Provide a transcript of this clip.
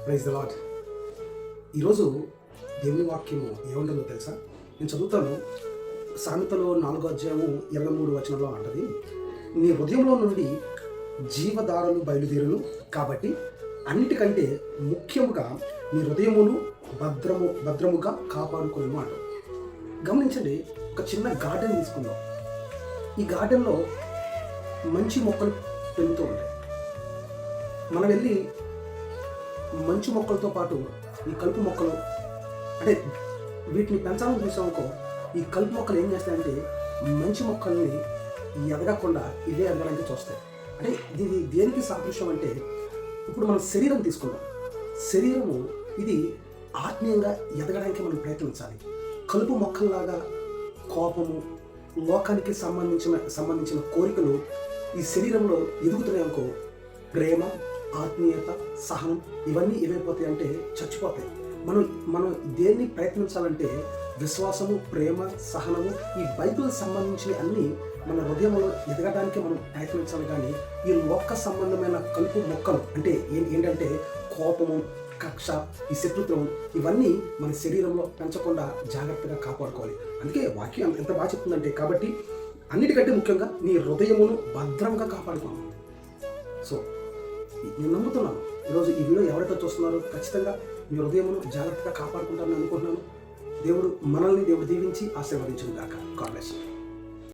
Praise the lord. ఈరోజు దేవుని వాక్యము ఏముంటుందో తెలుసా? నేను చదువుతాను. సామెతలో 4వ అధ్యాయము 23 వచనంలో అంటది, నీ హృదయంలో నుండి జీవధారలు బయలుదేరును, కాబట్టి అన్నిటికంటే ముఖ్యముగా నీ హృదయమును భద్రముగా కాపాడుకును అంట. గమనించండి, ఒక చిన్న గార్డెన్ తీసుకుందాం. ఈ గార్డెన్లో మంచి మొక్కలు పెరుగుతూ ఉంటాయి. మనం వెళ్ళి మంచి మొక్కలతో పాటు ఈ కలుపు మొక్కలు, అంటే వీటిని పెంచాలని చూసామనుకో, ఈ కలుపు మొక్కలు ఏం చేస్తాయంటే మంచి మొక్కల్ని ఎదగకుండా ఇవే ఎదగడానికి చూస్తాయి. అంటే ఇది దేనికి సాదృశ్యం అంటే, ఇప్పుడు మనం శరీరం తీసుకుందాం. శరీరము ఇది ఆత్మీయంగా ఎదగడానికి మనం ప్రయత్నించాలి. కలుపు మొక్కల్లాగా కోపము, లోకానికి సంబంధించిన కోరికలు ఈ శరీరంలో ఎదుగుతున్నాయనుకో, ప్రేమ, ఆత్మీయత, సహనం ఇవన్నీ ఏమైపోతాయి అంటే చచ్చిపోతాయి. మనం దేన్ని ప్రయత్నించాలంటే విశ్వాసము, ప్రేమ, సహనము, ఈ బైబిల్ సంబంధించిన అన్నీ మన హృదయంలో ఎదగడానికి మనం ప్రయత్నించాలి. కానీ ఈ లోక సంబంధమైన కలుపు మొక్కలు అంటే ఏంటంటే కోపము, కక్ష, ఈ శత్రుత్వం ఇవన్నీ మన శరీరంలో పెంచకుండా జాగ్రత్తగా కాపాడుకోవాలి. అందుకే వాక్యం ఎంత బాగా చెప్తుందంటే, కాబట్టి అన్నిటికంటే ముఖ్యంగా నీ హృదయమును భద్రంగా కాపాడుకోవాలి. సో నేను నమ్ముతున్నాను, ఈరోజు ఈ వీడియో ఎవరైతే చూస్తున్నారో ఖచ్చితంగా మీ హృదయమును జాగ్రత్తగా కాపాడుకుంటారని అనుకుంటున్నాను. దేవుడు దీవించి ఆశీర్వదించును గాక. God bless you.